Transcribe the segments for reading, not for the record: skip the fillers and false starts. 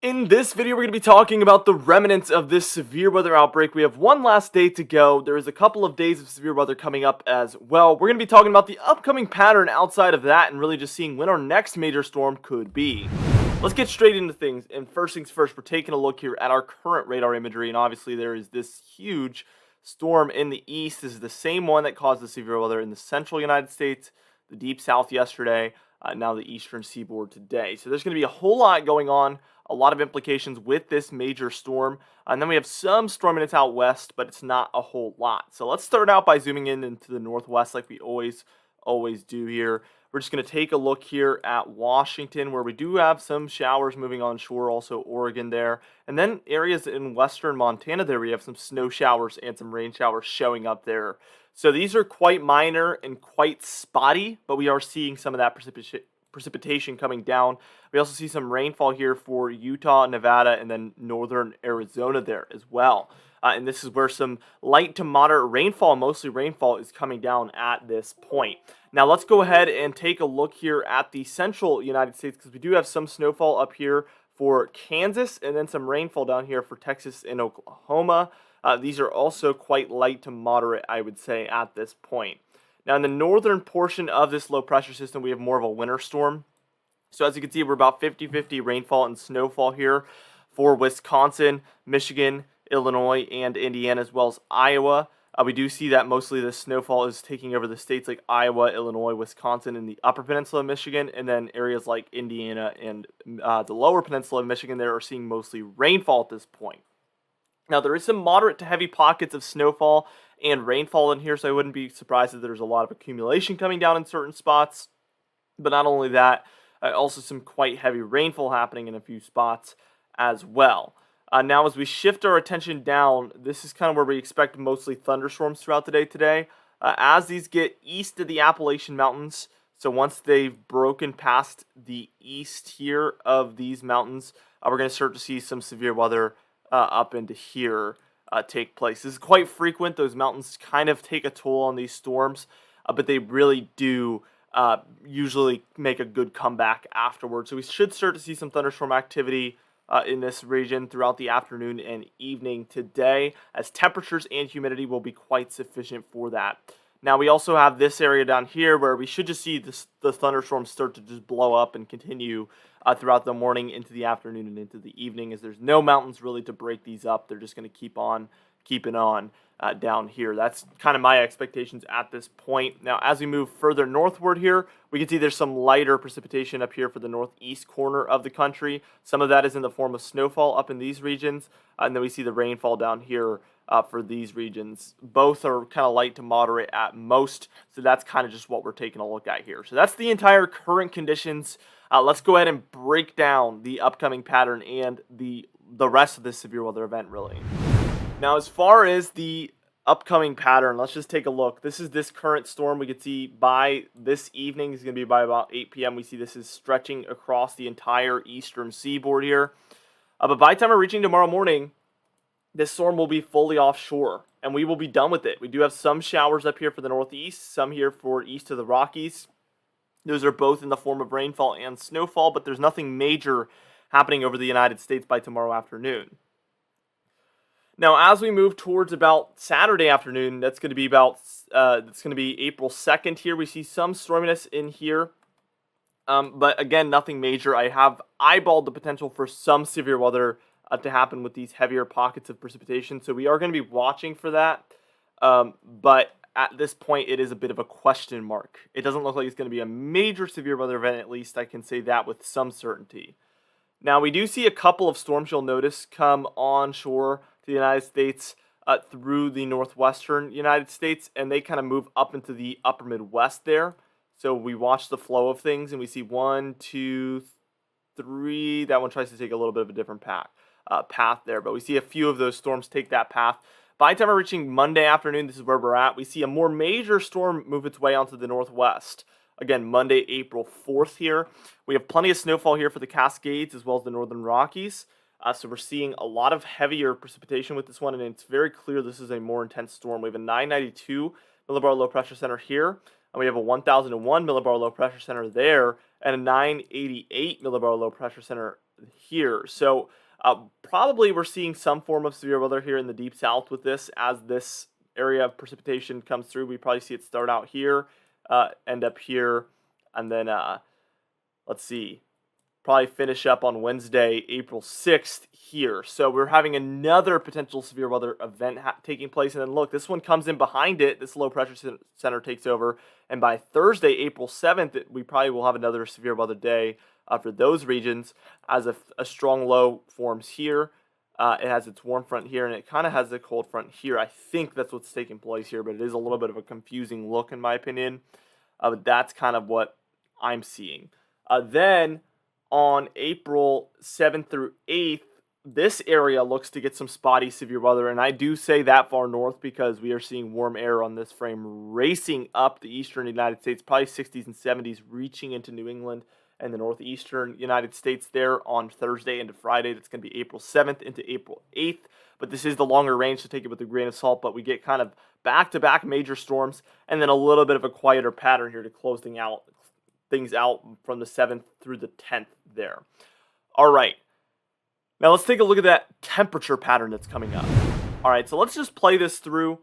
In this video, we're going to be talking about the remnants of this severe weather outbreak. We have one last day to go. There is a couple of days of severe weather coming up as well. We're going to be talking about the upcoming pattern outside of that and really just seeing when our next major storm could be. Let's get straight into things. And first things first, we're taking a look here at our current radar imagery. And obviously, there is this huge storm in the east. This is the same one that caused the severe weather in the central United States, the deep south yesterday, now the eastern seaboard today. So there's going to be a whole lot going on. A lot of implications with this major storm. And then we have some storminess out west, but it's not a whole lot. So let's start out by zooming in into the northwest like we always do here. We're just going to take a look here at Washington, where we do have some showers moving onshore, also Oregon there. And then areas in western Montana there, we have some snow showers and some rain showers showing up there. So these are quite minor and quite spotty, but we are seeing some of that precipitation coming down. We also see some rainfall here for Utah, Nevada, and then northern Arizona there as well. And this is where some light to moderate rainfall, mostly rainfall, is coming down at this point. Now let's go ahead and take a look here at the central United States, because we do have some snowfall up here for Kansas and then some rainfall down here for Texas and Oklahoma. These are also quite light to moderate, I would say, at this point. Now, in the northern portion of this low pressure system, we have more of a winter storm. So as you can see, we're about 50-50 rainfall and snowfall here for Wisconsin, Michigan, Illinois, and Indiana, as well as Iowa. We do see that mostly the snowfall is taking over the states like Iowa, Illinois, Wisconsin, and the upper peninsula of Michigan, and then areas like Indiana and the lower peninsula of Michigan there are seeing mostly rainfall at this point. Now, there is some moderate to heavy pockets of snowfall and rainfall in here, so I wouldn't be surprised if there's a lot of accumulation coming down in certain spots. But not only that, also some quite heavy rainfall happening in a few spots as well. Now, as we shift our attention down, this is kind of where we expect mostly thunderstorms throughout the day today. As these get east of the Appalachian Mountains, so once they've broken past the east here of these mountains, we're going to start to see some severe weather up into here take place. This is quite frequent. Those mountains kind of take a toll on these storms, but they really do usually make a good comeback afterwards. So we should start to see some thunderstorm activity in this region throughout the afternoon and evening today, as temperatures and humidity will be quite sufficient for that. Now, we also have this area down here where we should just see the thunderstorms start to just blow up and continue throughout the morning into the afternoon and into the evening, as there's no mountains really to break these up. They're just going to keep on keeping on down here. That's kind of my expectations at this point. Now, as we move further northward here, we can see there's some lighter precipitation up here for the northeast corner of the country. Some of that is in the form of snowfall up in these regions, and then we see the rainfall down here for these regions. Both are kind of light to moderate at most, so that's kind of just what we're taking a look at here. So that's the entire current conditions. Let's go ahead and break down the upcoming pattern and the rest of this severe weather event, really. Now, as far as the upcoming pattern, let's just take a look. This is this current storm. We can see by this evening, it's going to be by about 8 p.m. We see this is stretching across the entire eastern seaboard here. But by the time we're reaching tomorrow morning, this storm will be fully offshore, and we will be done with it. We do have some showers up here for the northeast, some here for east of the Rockies. Those are both in the form of rainfall and snowfall, but there's nothing major happening over the United States by tomorrow afternoon. Now, as we move towards about Saturday afternoon, that's going to be April 2nd here. We see some storminess in here, but again, nothing major. I have eyeballed the potential for some severe weather to happen with these heavier pockets of precipitation, so we are going to be watching for that. But at this point, it is a bit of a question mark. It doesn't look like it's going to be a major severe weather event, at least I can say that with some certainty. Now, we do see a couple of storms you'll notice come onshore to the United States through the northwestern United States, and they kind of move up into the upper Midwest there. So we watch the flow of things, and we see 1, 2, 3. That one tries to take a little bit of a different path there, but we see a few of those storms take that path. By the time we're reaching Monday afternoon, this is where we're at. We see a more major storm move its way onto the northwest. Again, Monday, April 4th here. We have plenty of snowfall here for the Cascades as well as the northern Rockies. So we're seeing a lot of heavier precipitation with this one, and it's very clear this is a more intense storm. We have a 992 millibar low pressure center here, and we have a 1001 millibar low pressure center there, and a 988 millibar low pressure center here. So probably we're seeing some form of severe weather here in the deep south with this. As this area of precipitation comes through, we probably see it start out here, end up here, and then let's see, probably finish up on Wednesday, April 6th here. So we're having another potential severe weather event taking place. And then look, this one comes in behind it. This low pressure center takes over. And by Thursday, April 7th, we probably will have another severe weather day for those regions as a strong low forms here. It has its warm front here, and it kind of has the cold front here. I think that's what's taking place here, but it is a little bit of a confusing look in my opinion. But that's kind of what I'm seeing. Then on April 7th through 8th, this area looks to get some spotty severe weather, and I do say that far north because we are seeing warm air on this frame racing up the eastern United States, probably 60s and 70s, reaching into New England and the northeastern United States there on Thursday into Friday. That's going to be April 7th into April 8th, but this is the longer range, so take it with a grain of salt, but we get kind of back-to-back major storms and then a little bit of a quieter pattern here to close things out from the 7th through the 10th there. All right. Now let's take a look at that temperature pattern that's coming up. All right, so let's just play this through.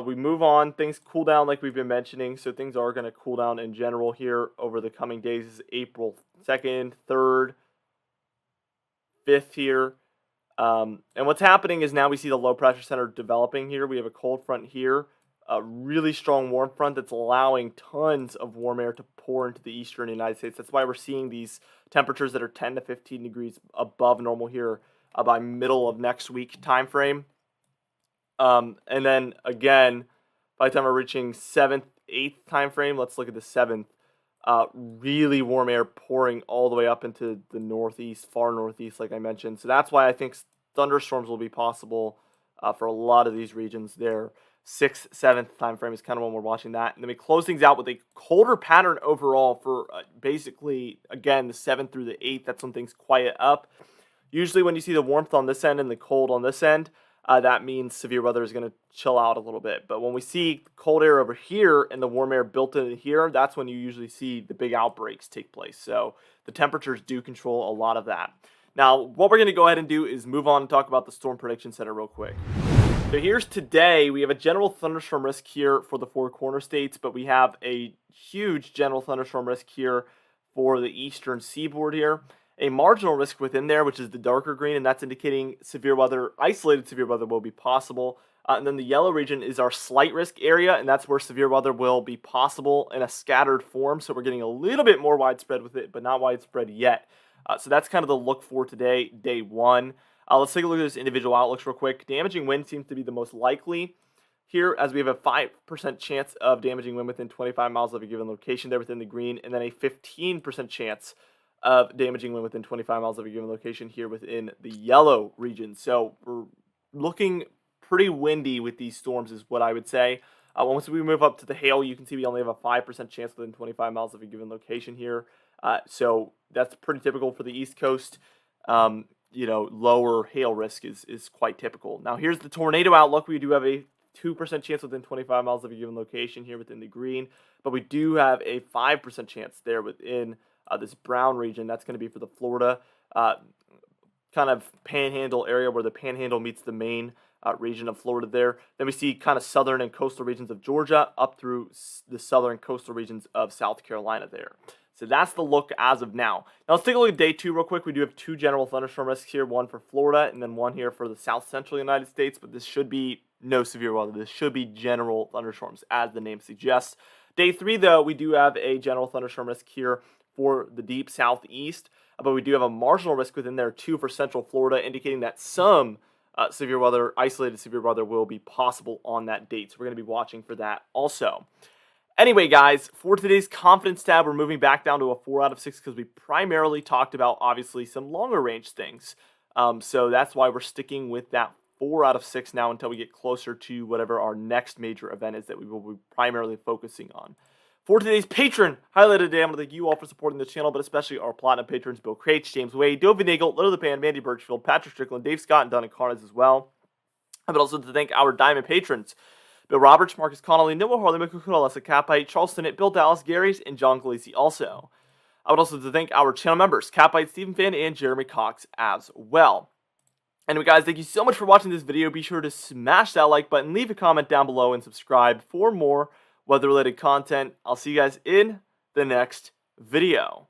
We move on. Things cool down like we've been mentioning, so things are going to cool down in general here over the coming days. This is April 2nd, 3rd, 5th here. And what's happening is now we see the low pressure center developing here. We have a cold front here, a really strong warm front that's allowing tons of warm air to pour into the eastern United States. That's why we're seeing these temperatures that are 10 to 15 degrees above normal here by middle of next week time frame. And then again, by the time we're reaching 7th, 8th time frame, let's look at the 7th. Really warm air pouring all the way up into the northeast, far northeast, like I mentioned. So that's why I think thunderstorms will be possible for a lot of these regions there. 6th, 7th time frame is kind of when we're watching that. And then we close things out with a colder pattern overall for basically, again, the 7th through the 8th. That's when things quiet up. Usually when you see the warmth on this end and the cold on this end, that means severe weather is going to chill out a little bit. But when we see cold air over here and the warm air built into here, that's when you usually see the big outbreaks take place. So the temperatures do control a lot of that. Now, what we're going to go ahead and do is move on and talk about the Storm Prediction Center real quick. So here's today. We have a general thunderstorm risk here for the four corner states, but we have a huge general thunderstorm risk here for the eastern seaboard here. A marginal risk within there, which is the darker green, and that's indicating severe weather, isolated severe weather will be possible. And then the yellow region is our slight risk area, and that's where severe weather will be possible in a scattered form. So we're getting a little bit more widespread with it, but not widespread yet. So that's kind of the look for today, day one. Let's take a look at this individual outlooks real quick. Damaging wind seems to be the most likely here, as we have a 5% chance of damaging wind within 25 miles of a given location there within the green, and then a 15% chance of damaging wind within 25 miles of a given location here within the yellow region. So we're looking pretty windy with these storms is what I would say. Once we move up to the hail, you can see we only have a 5% chance within 25 miles of a given location here. So that's pretty typical for the East Coast. Lower hail risk is quite typical. Now here's the tornado outlook. We do have a 2% chance within 25 miles of a given location here within the green, but we do have a 5% chance there within this brown region. That's going to be for the Florida kind of panhandle area where the panhandle meets the main region of Florida there. Then we see kind of southern and coastal regions of Georgia up through the southern coastal regions of South Carolina there. So that's the look as of now. Now let's take a look at day two real quick. We do have two general thunderstorm risks here, one for Florida and then one here for the south central United States, but this should be no severe weather. This should be general thunderstorms as the name suggests. Day three, though, we do have a general thunderstorm risk here for the deep southeast, but we do have a marginal risk within there too for central Florida, indicating that some severe weather, isolated severe weather will be possible on that date. So we're going to be watching for that also. Anyway, guys, for today's confidence tab, we're moving back down to a 4 out of 6 because we primarily talked about, obviously, some longer range things. So that's why we're sticking with that 4 out of 6 now until we get closer to whatever our next major event is that we will be primarily focusing on. For today's patron highlighted today, I want to thank you all for supporting the channel, but especially our platinum patrons, Bill Craich, James Wade, Dovey Nagel, Little the Pan, Mandy Birchfield, Patrick Strickland, Dave Scott, and Donna Carnes as well. But also to thank our diamond patrons, Bill Roberts, Marcus Connolly, Noah Harley, Michael Alessa Capite, Charles Stinnett, Bill Dallas, Gary's, and John Gleasy also. I would also like to thank our channel members, Catbite, Stephen Fan, and Jeremy Cox as well. Anyway, guys, thank you so much for watching this video. Be sure to smash that like button, leave a comment down below, and subscribe for more weather-related content. I'll see you guys in the next video.